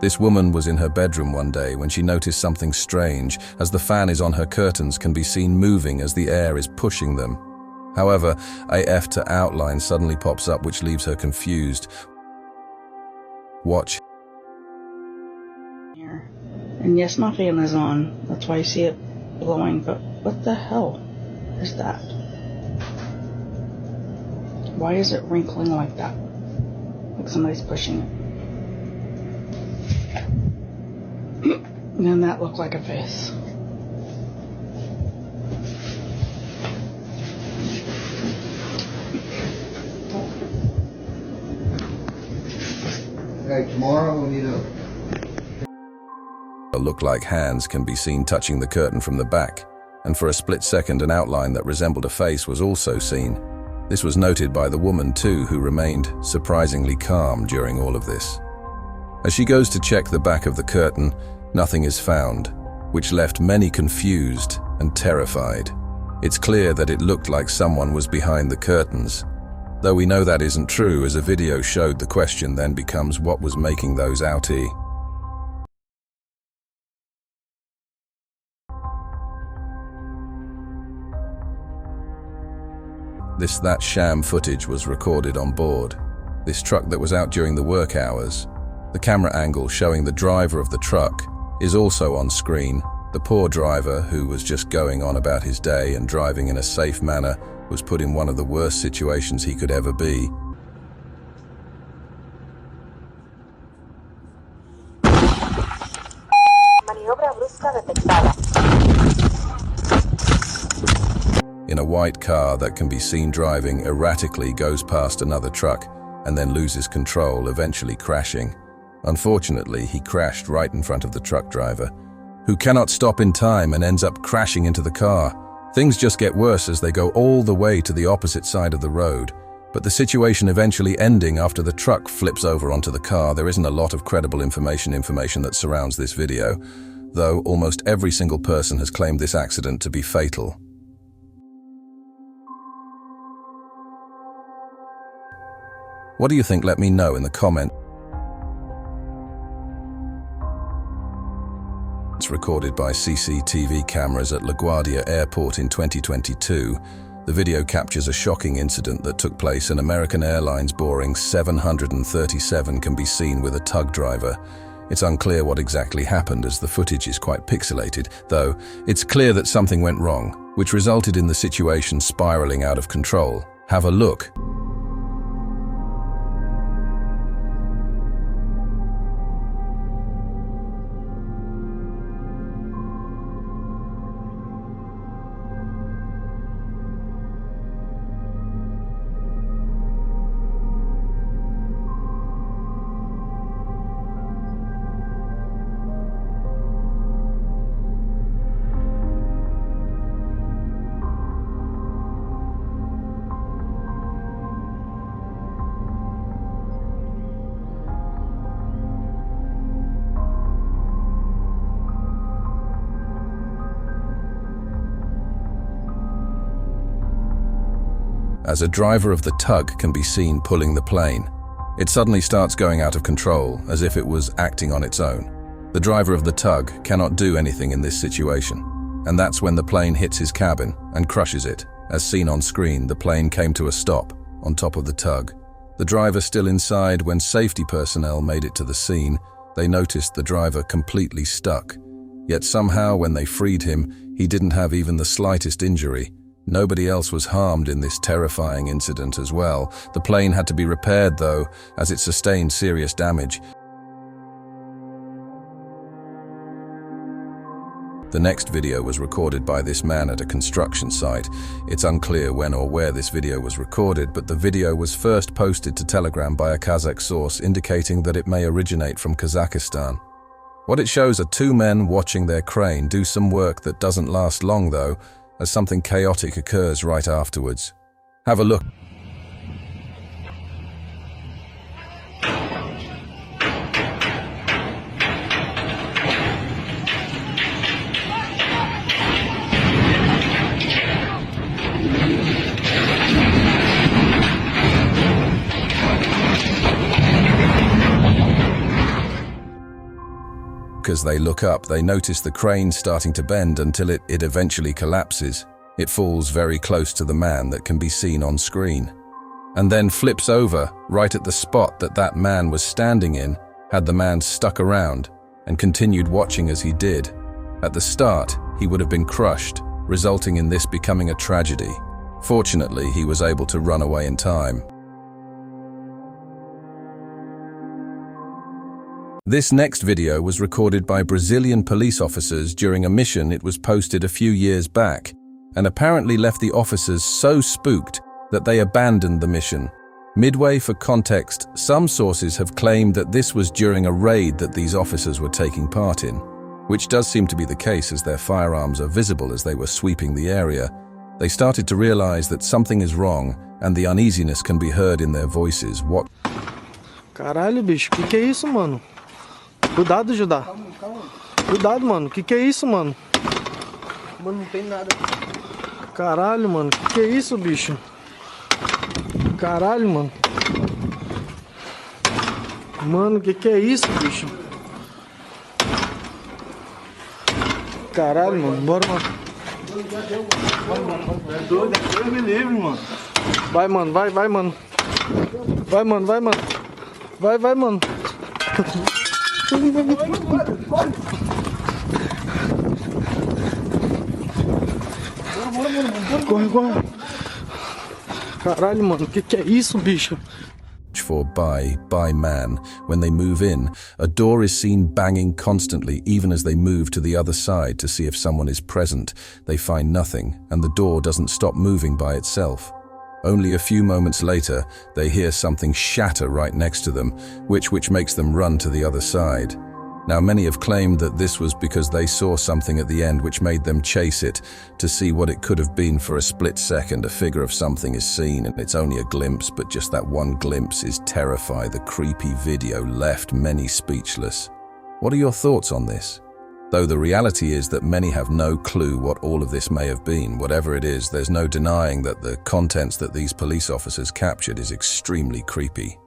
This woman was in her bedroom one day when she noticed something strange, as the fan is on her curtains can be seen moving as the air is pushing them. However, AF to outline suddenly pops up, which leaves her confused. Watch. Here. And yes, my fan is on. That's why you see it blowing, but what the hell is that? Why is it wrinkling like that? Like somebody's pushing it. And then that looked like a face. Okay, tomorrow we need Look like hands can be seen touching the curtain from the back, and for a split second an outline that resembled a face was also seen. This was noted by the woman too, who remained surprisingly calm during all of this. As she goes to check the back of the curtain, nothing is found, which left many confused and terrified. It's clear that it looked like someone was behind the curtains. Though we know that isn't true, as a video showed, the question then becomes what was making those outie. That sham footage was recorded on board this truck that was out during the work hours. The camera angle showing the driver of the truck is also on screen. The poor driver, who was just going on about his day and driving in a safe manner, was put in one of the worst situations he could ever be. Maniobra brusca detectada. In a white car that can be seen driving erratically goes past another truck and then loses control, eventually crashing. Unfortunately, he crashed right in front of the truck driver, who cannot stop in time and ends up crashing into the car. Things just get worse as they go all the way to the opposite side of the road, but the situation eventually ending after the truck flips over onto the car. There isn't a lot of credible information that surrounds this video, though almost every single person has claimed this accident to be fatal. What do you think? Let me know in the comments. It's recorded by CCTV cameras at LaGuardia Airport in 2022. The video captures a shocking incident that took place in American Airlines Boeing 737 can be seen with a tug driver. It's unclear what exactly happened as the footage is quite pixelated, though it's clear that something went wrong, which resulted in the situation spiraling out of control. Have a look. As a driver of the tug can be seen pulling the plane. It suddenly starts going out of control, as if it was acting on its own. The driver of the tug cannot do anything in this situation, and that's when the plane hits his cabin and crushes it. As seen on screen, the plane came to a stop on top of the tug. The driver still inside. When safety personnel made it to the scene, they noticed the driver completely stuck. Yet somehow when they freed him, he didn't have even the slightest injury. Nobody else was harmed in this terrifying incident as well. The plane had to be repaired though, as it sustained serious damage. The next video was recorded by this man at a construction site. It's unclear when or where this video was recorded, but the video was first posted to Telegram by a Kazakh source, indicating that it may originate from Kazakhstan. What it shows are two men watching their crane do some work that doesn't last long though, as something chaotic occurs right afterwards. Have a look. shock as they look up. They notice the crane starting to bend until it eventually collapses. It falls very close to the man that can be seen on screen, and then flips over right at the spot that man was standing in. Had the man stuck around and continued watching as he did, at the start he would have been crushed, resulting in this becoming a tragedy. Fortunately, he was able to run away in time. This next video was recorded by Brazilian police officers during a mission. It was posted a few years back and apparently left the officers so spooked that they abandoned the mission. Midway, for context, some sources have claimed that this was during a raid that these officers were taking part in, which does seem to be the case as their firearms are visible as they were sweeping the area. They started to realize that something is wrong and the uneasiness can be heard in their voices. What? Caralho, bicho, que é isso, mano? Cuidado, Judá. Cuidado, mano. Que é isso, mano? Mano, não tem nada. Caralho, mano. Que é isso, bicho? Caralho, mano. Mano, que é isso, bicho? Caralho, mano. Bora, mano. É doido, Deus me livre, mano. Vai, mano. Vai, mano. Vai, mano. Vai, mano. Vai, mano. Corre. Caralho, mano, que é isso, bicho? For by man. When they move in, a door is seen banging constantly, even as they move to the other side to see if someone is present. They find nothing, and the door doesn't stop moving by itself. Only a few moments later, they hear something shatter right next to them, which makes them run to the other side. Now, many have claimed that this was because they saw something at the end which made them chase it to see what it could have been. For a split second, a figure of something is seen, and it's only a glimpse, but just that one glimpse is terrifying. The creepy video left many speechless. What are your thoughts on this? Though the reality is that many have no clue what all of this may have been. Whatever it is, there's no denying that the contents that these police officers captured is extremely creepy.